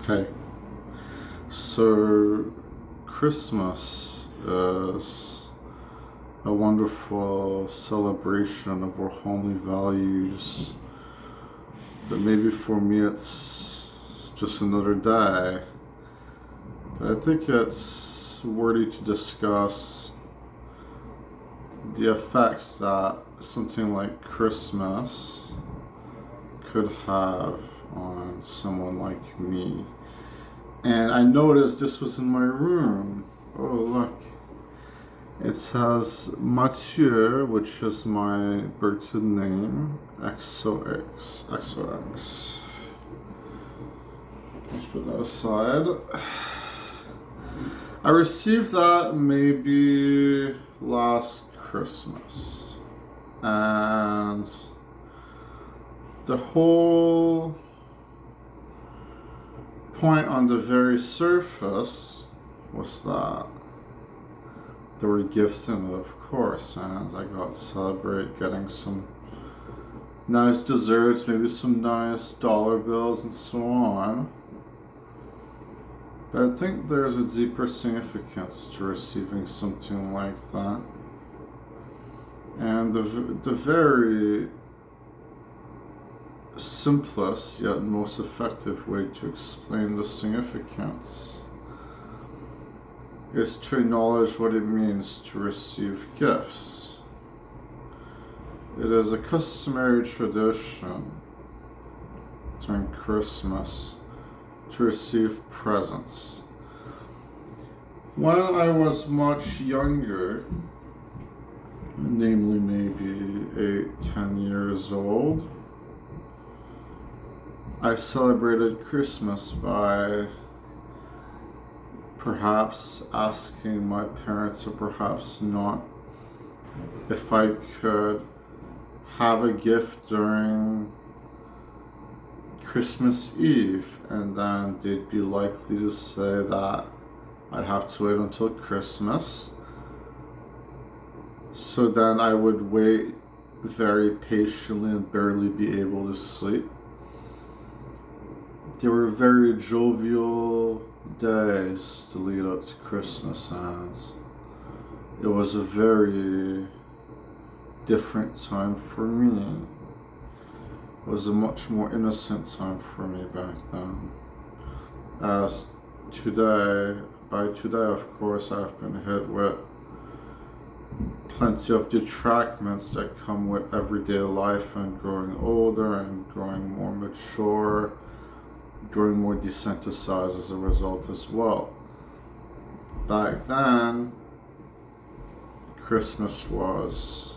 Hey, so Christmas is a wonderful celebration of our homely values. But maybe for me it's just another day. But I think it's worthy to discuss the effects that something like Christmas could have on someone like me. And I noticed this was in my room. Oh, look. It says Mathieu, which is my birthday name, XOX. XOX. Let's put that aside. I received that maybe last Christmas. And the whole point on the very surface was that there were gifts in it, of course, and I got to celebrate getting some nice desserts, maybe some nice dollar bills, and so on. But I think there's a deeper significance to receiving something like that. And the very simplest yet most effective way to explain the significance is to acknowledge what it means to receive gifts. It is a customary tradition during Christmas to receive presents. When I was much younger, namely maybe 8-10 years old, I celebrated Christmas by perhaps asking my parents, or perhaps not, if I could have a gift during Christmas Eve, and then they'd be likely to say that I'd have to wait until Christmas. So then I would wait very patiently and barely be able to sleep. They were very jovial days to lead up to Christmas, and it was a very different time for me. It was a much more innocent time for me back then. As by today, of course, I've been hit with plenty of detractments that come with everyday life and growing older and growing more mature, growing more desensitized as a result as well. Back then, Christmas was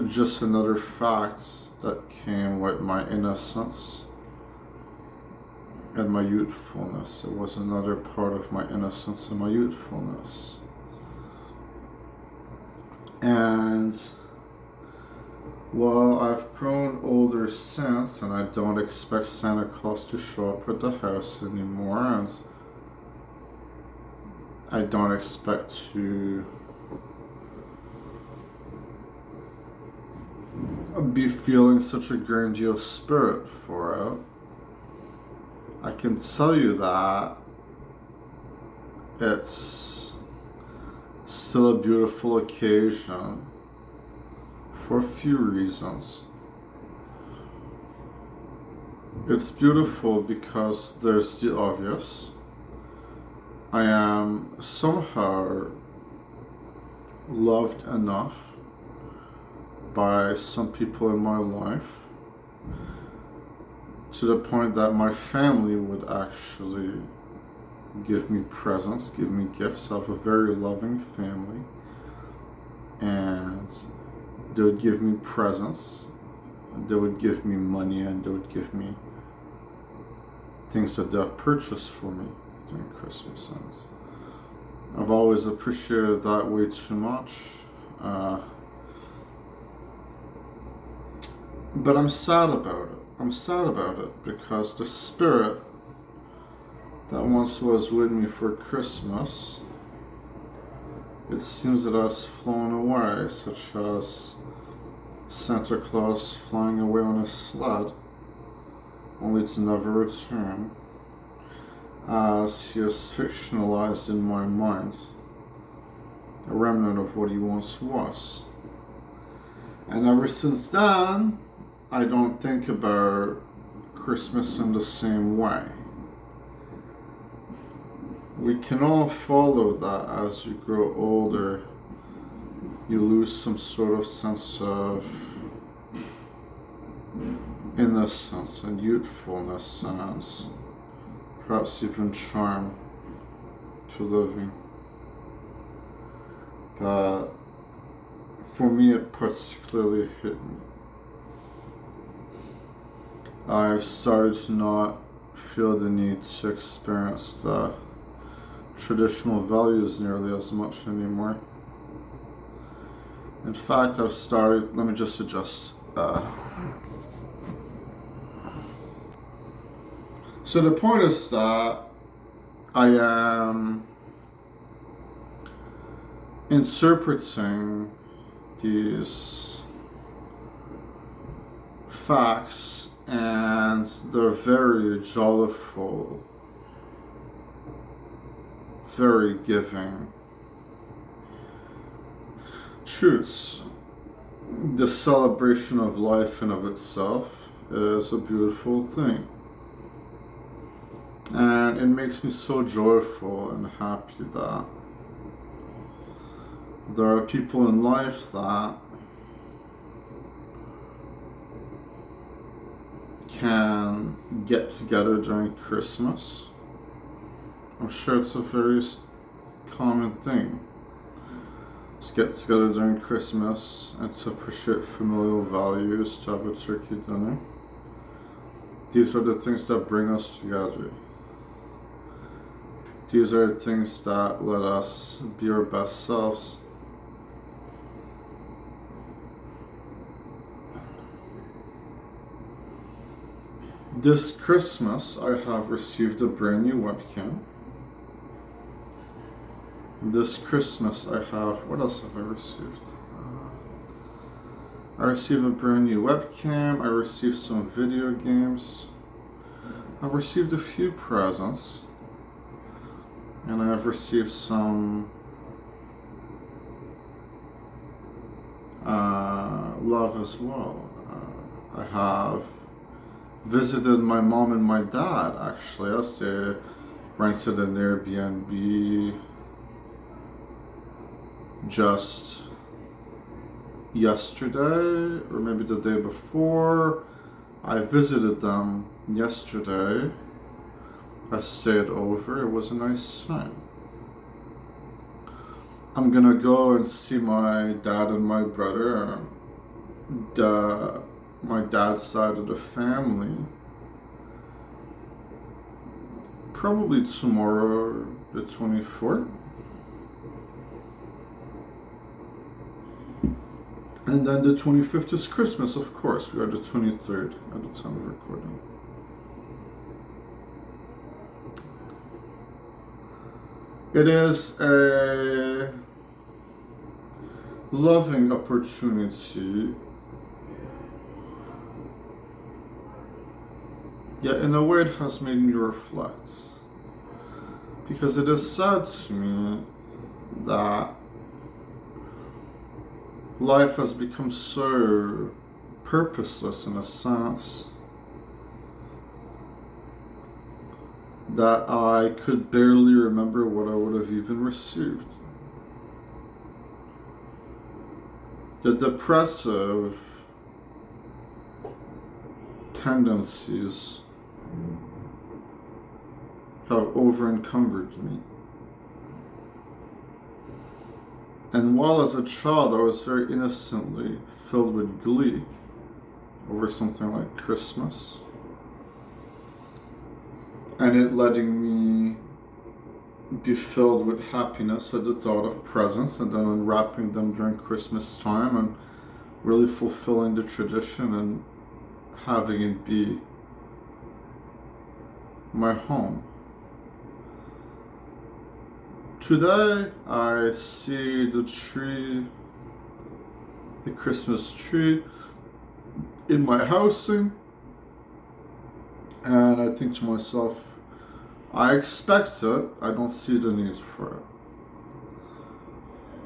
just another fact that came with my innocence and my youthfulness. It was another part of my innocence and my youthfulness. And well, I've grown older since, and I don't expect Santa Claus to show up at the house anymore, and I don't expect to be feeling such a grandiose spirit for it. I can tell you that it's still a beautiful occasion for a few reasons. It's beautiful because there's the obvious. I am somehow loved enough by some people in my life to the point that my family would actually give me presents, give me gifts. I have a very loving family, and they would give me presents, they would give me money, and they would give me things that they've purchased for me during Christmas. And I've always appreciated that way too much. But I'm sad about it. I'm sad about it because the spirit that once was with me for Christmas, it seems it has flown away, such as Santa Claus flying away on a sled, only to never return, as he is fictionalized in my mind, a remnant of what he once was. And ever since then, I don't think about Christmas in the same way. We can all follow that as you grow older. You lose some sort of sense of innocence and youthfulness and perhaps even charm to living. But for me, it particularly hit me. I've started to not feel the need to experience the traditional values nearly as much anymore. In fact, I've started, let me just adjust. So the point is that I am interpreting these facts, and they're very joyful, very giving truths. The celebration of life in of itself is a beautiful thing. And it makes me so joyful and happy that there are people in life that can get together during Christmas. I'm sure it's a very common thing. Just get together during Christmas and to appreciate familial values, to have a turkey dinner. These are the things that bring us together. These are the things that let us be our best selves. This Christmas, I have received a brand new webcam. This Christmas, I have, what else have I received? I received a brand new webcam. I received some video games. I've received a few presents. And I have received some love as well. I have visited my mom and my dad, actually, as they rented an Airbnb just yesterday, or maybe the day before. I visited them yesterday. I stayed over. It was a nice time. I'm gonna go and see my dad and my brother, my dad's side of the family, probably tomorrow, the 24th. And then the 25th is Christmas, of course. We are the 23rd at the time of recording. It is a loving opportunity, yet in a way it has made me reflect. Because it is sad to me that life has become so purposeless in a sense that I could barely remember what I would have even received. The depressive tendencies have over-encumbered me. And while as a child I was very innocently filled with glee over something like Christmas, and it letting me be filled with happiness at the thought of presents and then unwrapping them during Christmas time and really fulfilling the tradition and having it be my home. Today I see the tree, the Christmas tree in my housing, And I think to myself, I expect it, I don't see the need for it.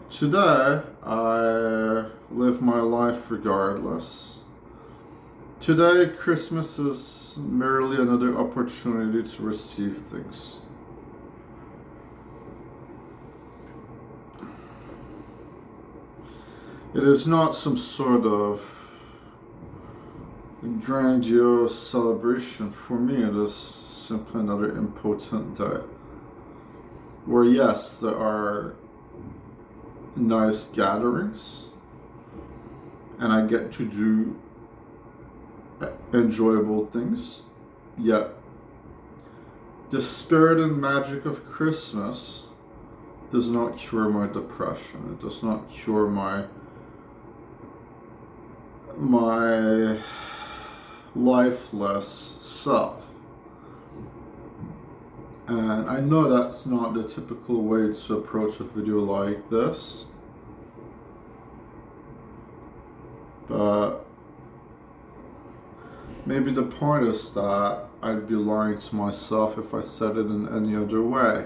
Today, I live my life regardless. Today, Christmas is merely another opportunity to receive things. It is not some sort of grandiose celebration. For me, it is simply another important day. Where, yes, there are nice gatherings, and I get to do enjoyable things, yet the spirit and magic of Christmas does not cure my depression. It does not cure my lifeless self. And I know that's not the typical way to approach a video like this, but maybe the point is that I'd be lying to myself if I said it in any other way.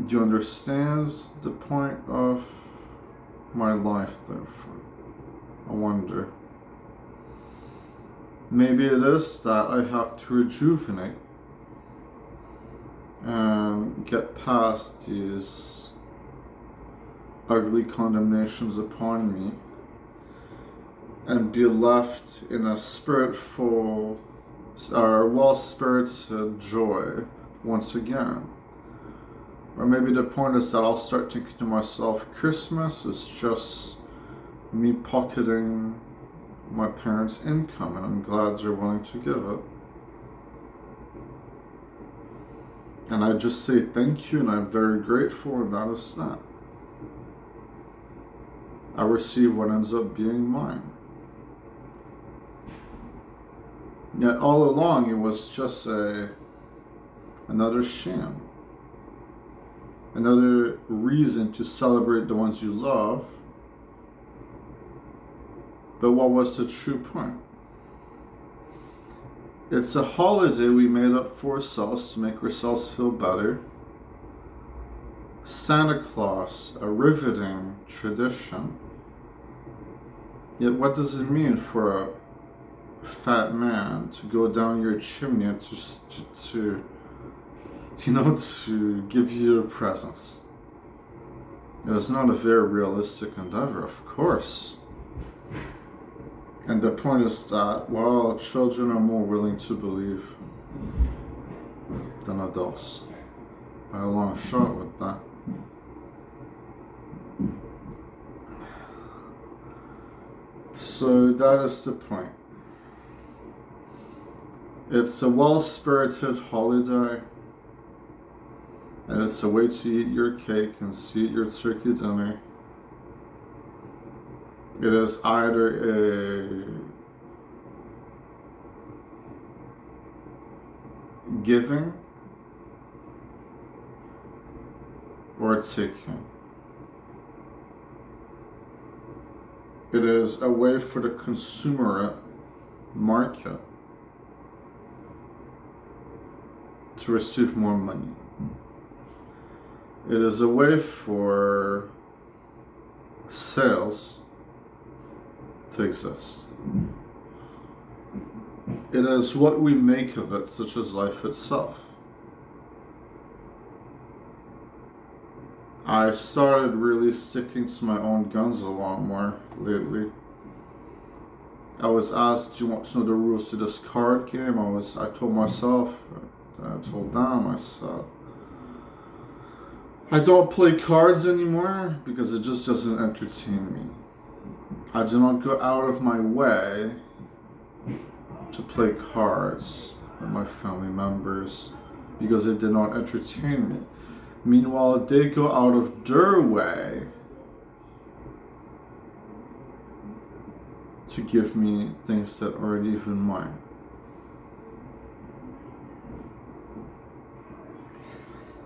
Do you understand the point of my life, therefore? I wonder. Maybe it is that I have to rejuvenate and get past these ugly condemnations upon me and be left in a spiritful, or well-spirited joy once again. Or maybe the point is that I'll start thinking to myself, Christmas is just me pocketing my parents' income, and I'm glad they're willing to give it. And I just say thank you, and I'm very grateful, and that is that. I receive what ends up being mine. Yet all along it was just another sham. Another reason to celebrate the ones you love. But what was the true point? It's a holiday we made up for ourselves to make ourselves feel better. Santa Claus, a riveting tradition. Yet what does it mean for a fat man to go down your chimney and to give you your presents? It is not a very realistic endeavor, of course. And the point is that, well, children are more willing to believe than adults. By a long shot with that. So that is the point. It's a well-spirited holiday, and it's a way to eat your cake and see your turkey dinner. It is either a giving or a taking. It is a way for the consumer market to receive more money. It is a way for sales to exist. It is what we make of it, such as life itself. I started really sticking to my own guns a lot more lately. I was asked, do you want to know the rules to this card game? I told myself, I told them, I said, I don't play cards anymore because it just doesn't entertain me. I do not go out of my way to play cards with my family members because it did not entertain me. Meanwhile, they go out of their way to give me things that aren't even mine.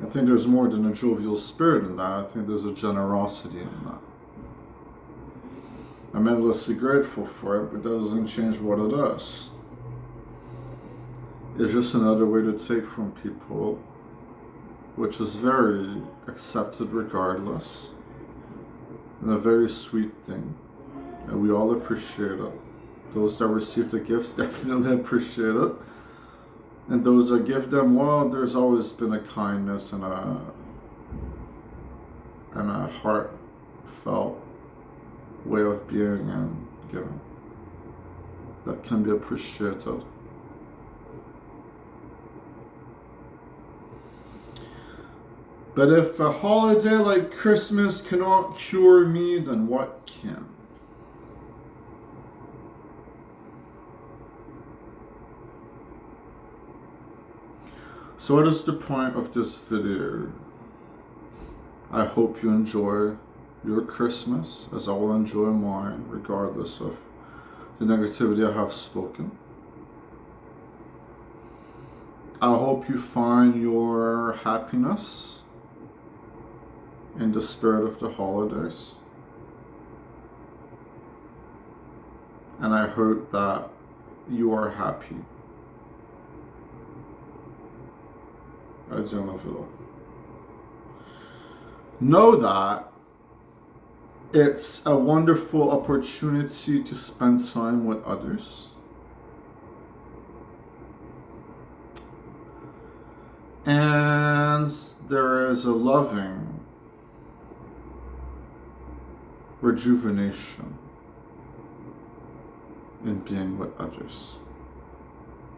I think there's more than a jovial spirit in that. I think there's a generosity in that. I'm endlessly grateful for it, but that doesn't change what it is. is just another way to take from people, which is very accepted regardless, and a very sweet thing. And we all appreciate it. Those that receive the gifts definitely appreciate it. And those that give them, well, there's always been a kindness and a heartfelt way of being and giving that can be appreciated. But if a holiday like Christmas cannot cure me, then what can? So what is the point of this video? I hope you enjoy your Christmas as I will enjoy mine, regardless of the negativity I have spoken. I hope you find your happiness in the spirit of the holidays. And I hope that you are happy. I don't know. Know that it's a wonderful opportunity to spend time with others. And there is a loving rejuvenation in being with others.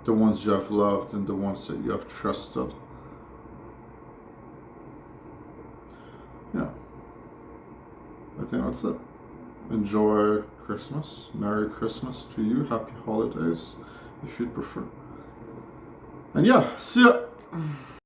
The ones you have loved and the ones that you have trusted. Yeah. I think that's it. Enjoy Christmas. Merry Christmas to you. Happy holidays, if you'd prefer. And yeah, see ya.